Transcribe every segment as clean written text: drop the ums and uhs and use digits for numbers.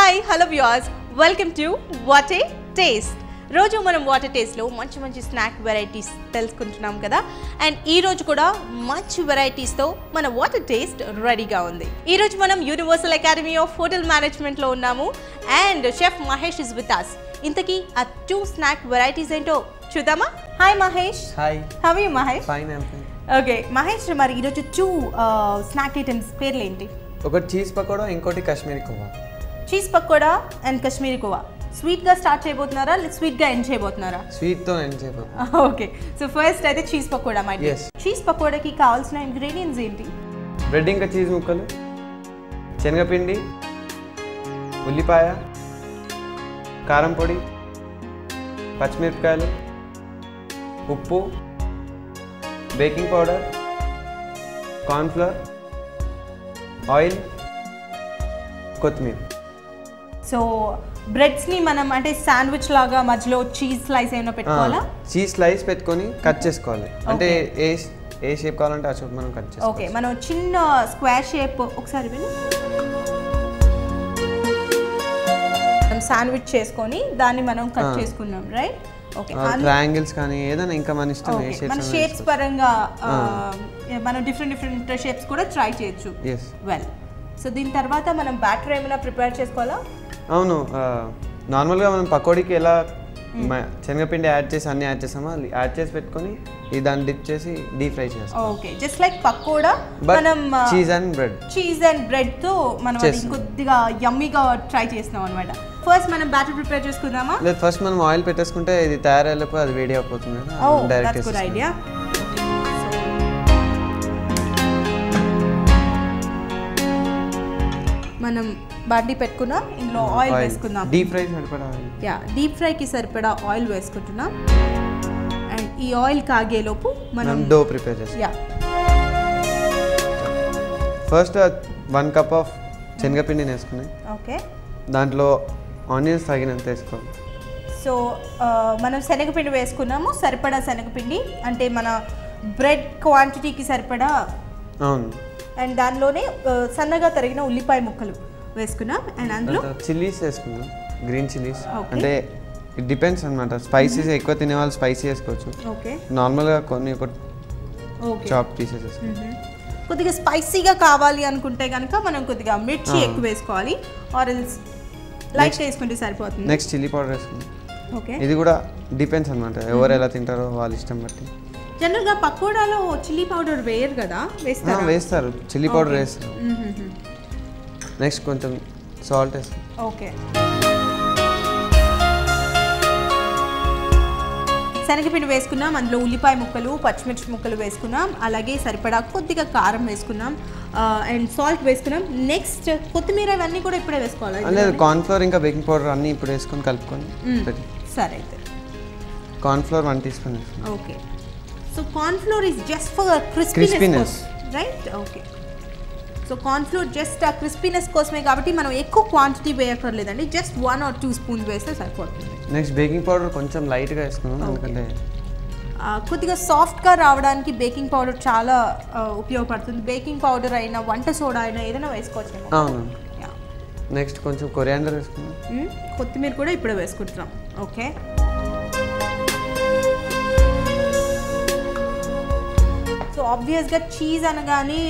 Hi hello viewers welcome to what a taste. రోజు మనం water టేస్ట్లో మంచి మంచి స్నాక్ వెరైటీస్ తెలుసుకుంటున్నాం కదా. అండ్ ఈ రోజు కూడా మంచి వెరైటీస్తో మన వాటర్ టేస్ట్ రెడీగా ఉంది. ఈ రోజు మనం యూనివర్సల్ అకాడమీ ఆఫ్ హోటల్ మేనేజ్మెంట్లో ఉన్నాము and chef Mahesh is with us. ఇంతకీ ఆ 2 స్నాక్ వెరైటీస్ ఏంటో చూద్దామా? Hi Mahesh. Hi. How are you Mahesh? Fine, I am fine. Okay Mahesh, మరి ఈరోజు 2 స్నాక్ ఐటమ్స్ పేర్లు ఏంటి? ఒకటి చీజ్ పకోడా, ఇంకోటి కాశ్మీరీ కోవా. Cheese pakoda and Kashmiri khoa. స్వీట్గా స్టార్ట్ చేయబోతున్నారా, స్వీట్గా ఎండ్ చేయబోతున్నారా? స్వీట్తో ఎండ్ చేయబోతున్నా. ఓకే, సో ఫస్ట్ అయితే cheese pakoda. My Yes. Cheese పకోడాకి కావాల్సిన ఇంగ్రీడియంట్స్ ఏంటి? బ్రెడ్ ఇంకా చీజ్ ముక్కలు, శనగపిండి, ఉల్లిపాయ, కారం పొడి, పచ్చిమిరపకాయలు, ఉప్పు, బేకింగ్ పౌడర్, కార్న్ఫ్లవర్, ఆయిల్, కొత్తిమీర. సో బ్రెడ్స్ని మనం అంటే శాండ్విచ్ లాగా మధ్యలో చీజ్ స్లైస్ ఏమైనా పెట్టుకోవాలా? చీజ్ స్లైస్ పెట్టుకొని కట్ చేసుకోవాలి. అంటే ఏ షేప్ కావాలంటే ఆ షేప్ మనం కట్ చేసుకోవాలి. ఓకే, మనం చిన్న స్క్వేర్ షేప్ ఒకసారి విను శాండ్విచ్ చేసుకొని దాన్ని మనం కట్ చేసుకున్నాం, రైట్? ఓకే, ట్రయాంగిల్స్ కానీ ఏదైనా ఇంకా మన ఇష్టం. ఏ షేప్స్ మన షేప్స్ పరంగా మనం డిఫరెంట్ షేప్స్ కూడా ట్రై చేయొచ్చు. వెల్, సో దీని తర్వాత మనం బ్యాటర్ ఏమైనా ప్రిపేర్ చేసుకోవాలా? అవును, నార్మల్గా మనం పకోడీకి ఎలా శనగపిండి యాడ్ చేసి అన్ని యాడ్ చేసామో అది యాడ్ చేసి పెట్టుకొని దాన్ని డిప్ చేసి డీప్ ఫ్రై చేస్తాం. ఓకే, జస్ట్ లైక్ పకోడా మనం చీజ్ అండ్ బ్రెడ్ తో మనం అది కొద్దిగా యమ్మీగా ట్రై చేస్తున్నాం అన్నమాట. ఫస్ట్ మనం బ్యాటర్ ప్రిపేర్ చేసుకుందామా? లేదు, ఫస్ట్ మనం ఆయిల్ పెట్టేసుకుంటే ఇది తయారయ్యేలోపు అది వేడి అయిపోతుంది. Direct idea. మనం బాండీ పెట్టుకున్నాం, ఇందులో ఆయిల్ వేసుకుందాం. డీప్ ఫ్రై సరిపడా. డీప్ ఫ్రైకి సరిపడా ఆయిల్ వేసుకుంటున్నాం. అండ్ ఈ ఆయిల్ కాగేలోపు మనం డో ప్రిపేర్ చేస్తాం. ఫస్ట్ 1 కప్ ఆఫ్ శనగపిండిని వేసుకుని ఓకే, దాంట్లో ఆనియన్స్ తగినంత వేసుకోవాలి. సో మనం శనగపిండి వేసుకున్నాము, సరిపడా శనగపిండి అంటే మన బ్రెడ్ క్వాంటిటీకి సరిపడా. అవును. అండ్ దానిలోనే సన్నగా తరిగిన ఉల్లిపాయ ముక్కలు వేసుకున్నాం. అండ్ అందులో చిల్లీస్ వేసుకున్నాం, గ్రీన్ చిల్లీస్. అంటే ఇట్ డిపెండ్స్ అనమాట. స్పైసీస్ ఎక్కువ తినే వాళ్ళు స్పైసీ వేసుకోవచ్చు. ఓకే, నార్మల్గా కొన్ని ఒక చాప్ పీసెస్ వేసుకోవచ్చు. కొద్దిగా స్పైసీగా కావాలి అనుకుంటే కనుక మనం కొద్దిగా మిర్చి ఎక్కువ వేసుకోవాలి, ఆరెల్స్ లైట్ వేసుకుంటే సరిపోతుంది. నెక్స్ట్ చిల్లీ పౌడర్ వేసుకుందాం. ఓకే, ఇది కూడా డిపెండ్స్ అనమాట, ఎవరు ఎలా తింటారో వాళ్ళ ఇష్టం బట్టి. జనరల్గా పకోడాలో చిల్లీ పౌడర్ వేయరు కదా? వేస్తారు, చిల్లీ పౌడర్ వేస్తారు. నెక్స్ట్ కొంచెం సాల్ట్ వేస్తాం. ఓకే, శనగపిండి వేసుకున్నాం, అందులో ఉల్లిపాయ ముక్కలు, పచ్చిమిర్చి ముక్కలు వేసుకున్నాం, అలాగే సరిపడా కొద్దిగా కారం వేసుకున్నాం అండ్ సాల్ట్ వేసుకున్నాం. నెక్స్ట్ కొత్తిమీర ఇవన్నీ కూడా ఇప్పుడే వేసుకోవాలి? లేదు, కార్న్ఫ్లవర్ ఇంకా బేకింగ్ పౌడర్ అన్నీ ఇప్పుడు వేసుకొని కలుపుకొని. సరే, అయితే కార్న్ఫ్లవర్ 1 టీ స్పూన్ వేసుకున్నాం. Okay, so cornflour is just for crispiness, right? Okay, so cornflour just ఆ క్రిస్పీనెస్ కోసమే కాబట్టి మనం ఎక్కువ క్వాంటిటీ వేయక్కర్లేదండి, జస్ట్ 1 or 2 స్పూన్స్ వేస్తే సరిపోతుంది. నెక్స్ట్ బేకింగ్ పౌడర్ కొంచెం లైట్గా వేసుకున్నాం, ఎందుకంటే కొద్దిగా సాఫ్ట్గా రావడానికి బేకింగ్ పౌడర్ చాలా ఉపయోగపడుతుంది. బేకింగ్ పౌడర్ అయినా వంట సోడా అయినా ఏదైనా వేసుకోవచ్చు. అవును. నెక్స్ట్ కొంచెం కొరియాండర్ వేసుకున్నాం. కొత్తిమీర కూడా ఇప్పుడే వేసుకుంటున్నాం. ఓకే, సో ఆబ్వియస్గా చీజ్ అనగానే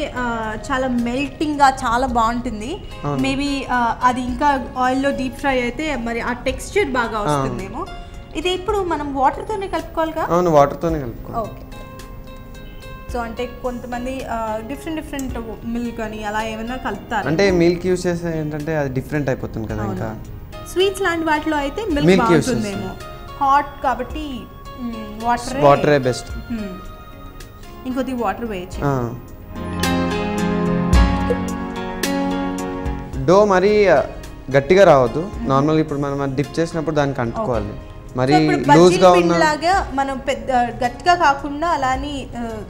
చాలా మెల్టింగ్గా చాలా బాగుంటుంది. మేబీ అది ఇంకా ఆయిల్లో డీప్ ఫ్రై అయితే మరి ఆ టెక్స్చర్ బాగా వస్తుందేమో. ఇది ఇప్పుడు మనం వాటర్తోనే కలుపుకోవాలిగా? అవును, వాటర్తోనే కలుపుకోవాలి. ఓకే, సో అంటే కొంతమంది డిఫరెంట్ మిల్క్ అని అలా ఏమైనా కలుపుతారు. అంటే మిల్క్ యూస్ చేస్తే ఏంటంటే అది డిఫరెంట్ అయిపోతుంది కదా. ఇంకా స్వీట్స్ లాంటి వాటిలో అయితే మిల్క్ బాగుంటుందేమో. హాట్ కాబట్టి వాటరే బెస్ట్. ఇంకొద్ది వాటర్ వేయచ్చు. డో మరీ గట్టిగా రావద్దు. నార్మల్ ఇప్పుడు మనం డిప్ చేసినప్పుడు దానికి అంటుకోవాలి. మరి లూజ్గా ఉన్నలాగా మనం పెద్ద గట్టిగా కాకుండా అలాని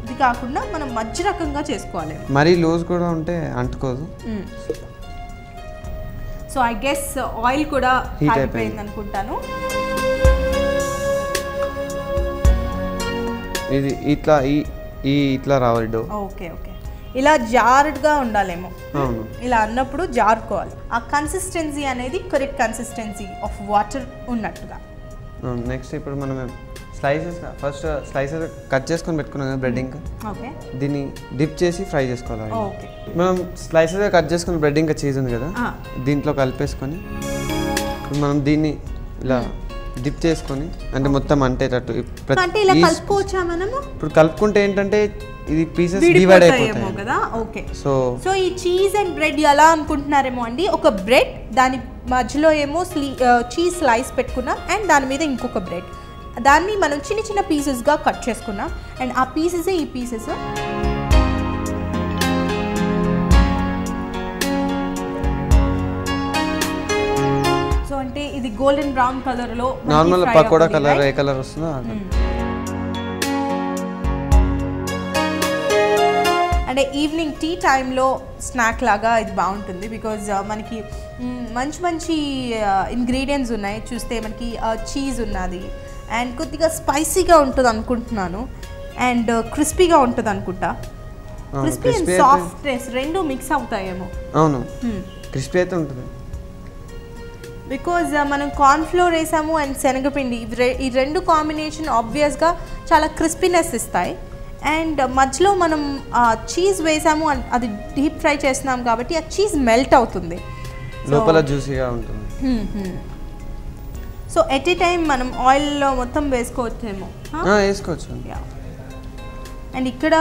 ఇది కాకుండా మనం మధ్య రకంగా చేసుకోవాలి. మరీ లూజ్ కూడా ఉంటే అంటుకోదు. సో ఐ గెస్ ఆయిల్ కూడా హీట్ అయిపోయింది అనుకుంటాను. ఇది ఇట్లా ఇట్లా రావాలి డో. ఓకే ఓకే, ఇలా జారుడుగా ఉండాలేమో, అవును. ఇలా అన్నప్పుడు జారుకోవాలి. ఆ కన్సిస్టెన్సీ అనేది కరెక్ట్ కన్సిస్టెన్సీ ఆఫ్ వాటర్ ఉన్నట్టుగా. నెక్స్ట్ ఇప్పుడు మనం ఫస్ట్ స్లైసెస్ కట్ చేసుకొని పెట్టుకున్నాం కదా బ్రెడ్ ఇంకా, ఓకే, దీన్ని డిప్ చేసి ఫ్రై చేసుకోవాలి. ఓకే, మనం స్లైసెస్ కట్ చేసుకున్న బ్రెడ్ ఇంకా చీజ్ ఉంది కదా, దీంట్లో కలిపేసుకొని మనం దీన్ని ఇలా డిప్ చేసుకొని అంటే మొత్తం అంటేటట్టు అంటే ఇలా కలుపుకోవచ్చా మనము? ఇప్పుడు కలుపుకుంటే ఏంటంటే ఇది పీసెస్ డివైడ్ అయిపోతాయి కదా. ఓకే, సో ఈ చీజ్ అండ్ బ్రెడ్ ఎలా అనుకుంటున్నారేమో అండి, ఒక బ్రెడ్ దాని మధ్యలో ఏమో చీజ్ స్లైస్ పెట్టుకున్నాం అండ్ దాని మీద ఇంకొక బ్రెడ్, దాన్ని మనం చిన్న చిన్న పీసెస్గా కట్ చేసుకున్నాం అండ్ ఆ పీసెస్ ఈ పీసెస్ సో అంటే ఇది గోల్డెన్ బ్రౌన్ కలర్ లో నార్మల్ పకోడా కలర్ ఏ కలర్ వస్తుందో అంటే ఈవినింగ్ టీ టైంలో స్నాక్ లాగా ఇది బాగుంటుంది. బికాజ్ మనకి మంచి మంచి ఇంగ్రీడియంట్స్ ఉన్నాయి, చూస్తే మనకి చీజ్ ఉన్నది అండ్ కొద్దిగా స్పైసీగా ఉంటుంది అనుకుంటున్నాను అండ్ క్రిస్పీగా ఉంటుంది అనుకుంటా. క్రిస్పీ అండ్ సాఫ్ట్నెస్ రెండు మిక్స్ అవుతాయేమో. అవును, క్రిస్పీ అయితే ఉంటుంది బికాజ్ మనం కార్న్ఫ్లోర్ వేసాము అండ్ శనగపిండి, ఈ రెండు కాంబినేషన్ ఆబ్వియస్గా చాలా క్రిస్పీనెస్ ఇస్తాయి. అండ్ మధ్యలో మనం చీజ్ వేసాము అండ్ అది డీప్ ఫ్రై చేస్తున్నాం కాబట్టి ఆ చీజ్ మెల్ట్ అవుతుంది, లోపల జ్యూసీగా ఉంటుంది. సో ఎట్ ఏ టైం మనం ఆయిల్లో మొత్తం వేసుకోవచ్చేమో. వేసుకోవచ్చు. అండ్ ఇక్కడ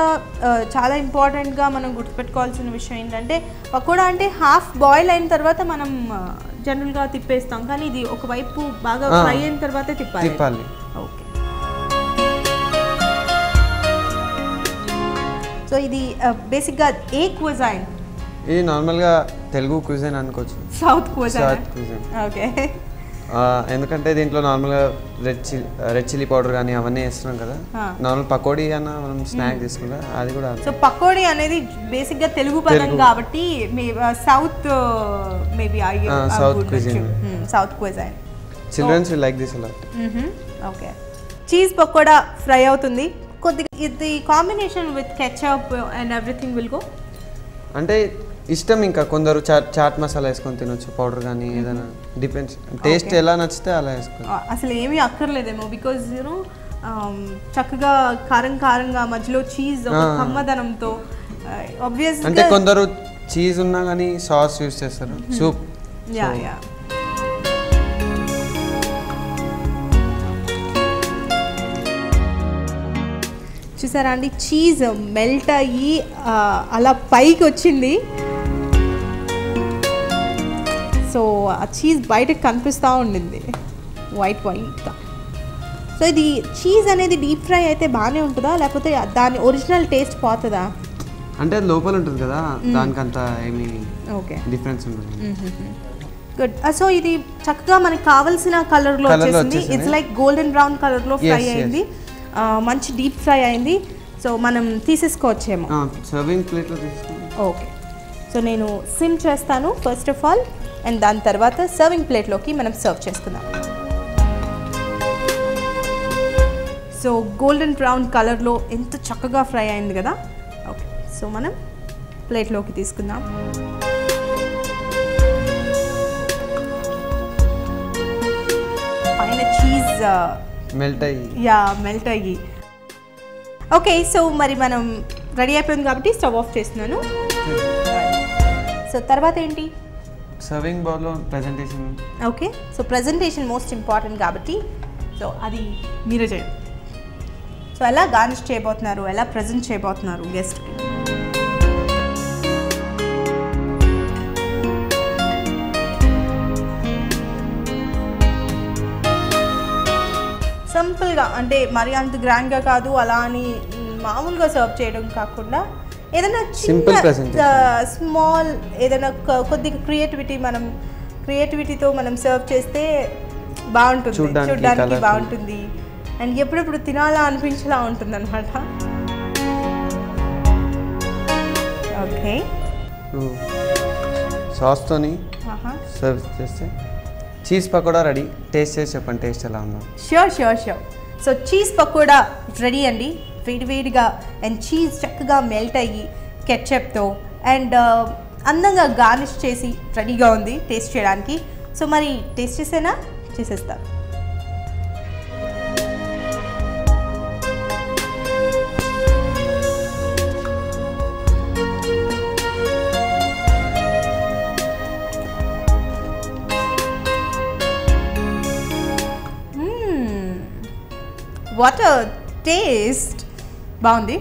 చాలా ఇంపార్టెంట్గా మనం గుర్తుపెట్టుకోవాల్సిన విషయం ఏంటంటే, పకోడా అంటే హాఫ్ బాయిల్ అయిన తర్వాత మనం జనరల్గా తిప్పేస్తాం, కానీ ఇది ఒకవైపు బాగా ఫ్రై అయిన తర్వాతే తిప్పాలి. ఓకే, సో ఇది బేసిక్గా ఏ క్విజైన్? ఇది నార్మల్గా తెలుగు క్విజైన్ అనుకోవచ్చు. సౌత్ క్విజైన్. ఓకే, ఎందుకంటే దీంట్లో నార్మల్గా రెడ్ చిల్లీ పౌడర్ కానీ అవన్నీ వేస్తున్నాం కదా. నార్మల్ పకోడీ అన్న మనం స్నాక్ తీసుకుంటా, అది కూడా. సో పకోడీ అనేది బేసిక్గా తెలుగు పదం కాబట్టి south maybe south cuisine. South cuisine. Childrens will like this a lot. Okay, cheese pakoda fry అవుతుంది. కొద్దిగా ఇది combination with ketchup and everything will go. అంటే ఇష్టం, ఇంకా కొందరు చాట్ మసాలా వేసుకొని తినొచ్చు, పౌడర్ కానీ ఏదైనా, డిపెండ్స్ టేస్ట్ ఎలా నచ్చితే అలా వేసుకోవాలి. అసలు ఏమీ అక్కర్లేదేమో, బికాజ్ యూనో చక్కగా కారంగా మధ్యలో చీజ్ కమ్మదనంతో ఆబ్వియస్. అంటే కొందరు చీజ్ ఉన్నా కానీ సాస్ యూస్ చేస్తారు, సూప్. యా చూసారా అండి, చీజ్ మెల్ట్ అయ్యి అలా పైకి వచ్చింది. సో ఆ చీజ్ బయటకు కనిపిస్తూ ఉండింది వైట్గా. సో ఇది చీజ్ అనేది డీప్ ఫ్రై అయితే బాగానే ఉంటుందా, లేకపోతే దాని ఒరిజినల్ టేస్ట్ పోతుందా? అంటే లోపల ఉంటుంది కదా, దానికంత ఏమి ఓకే డిఫరెన్స్ ఉంటుంది. గుడ్. సో ఇది చక్కగా మనకి కావాల్సిన కలర్లో వచ్చేసింది. ఇట్స్ లైక్ గోల్డెన్ బ్రౌన్ కలర్లో ఫ్రై అయింది, మంచి డీప్ ఫ్రై అయింది. సో మనం తీసేసుకోవచ్చేమో. సర్వింగ్ ప్లేట్లో తీసుకోండి. ఓకే, సో నేను సిమ్ చేస్తాను ఫస్ట్ ఆఫ్ ఆల్ అండ్ దాని తర్వాత సర్వింగ్ ప్లేట్లోకి మనం సర్వ్ చేసుకుందాం. సో గోల్డెన్ బ్రౌన్ కలర్లో ఎంత చక్కగా ఫ్రై అయింది కదా. ఓకే, సో మనం ప్లేట్లోకి తీసుకుందాం. పైన చీజ్ మెల్ట్ అయ్యి. ఓకే, సో మరి మనం రెడీ అయిపోయింది కాబట్టి స్టవ్ ఆఫ్ చేస్తున్నాను. సో తర్వాత ఏంటి? సర్వింగ్ బౌల్లో presentation. Okay, so presentation most important కాబట్టి సో అది మీరే చేయండి. సో ఎలా గార్నిష్ చేయబోతున్నారు, ఎలా ప్రజెంట్ చేయబోతున్నారు గెస్ట్కి? సింపుల్గా, అంటే మరి అంత గ్రాండ్గా కాదు, అలా అని మామూలుగా సర్వ్ చేయడం కాకుండా ఏదైనా చిన్న స్మాల్ ఏదైనా కొద్దిగా క్రియేటివిటీతో మనం సర్వ్ చేస్తే బాగుంటుంది, చూడడానికి బాగుంటుంది అండ్ ఎప్పుడెప్పుడు తినాలా అనిపించేలా ఉంటుంది అనమాట. ఓకే, సాస్తోని సర్వ్ చేస్తే చీజ్ పకోడా రెడీ. టేస్ట్ చేసి చెప్పండి, టేస్ట్ ఎలా ఉందో. Sure. So cheese pakoda ready అండి, వేడిగా అండ్ చీజ్ చక్కగా మెల్ట్ అయ్యి కెచప్తో అండ్ అందంగా గార్నిష్ చేసి రెడీగా ఉంది టేస్ట్ చేయడానికి. సో మరి టేస్ట్ చేసేనా? చేసేస్తాను. What taste! బాగుంది.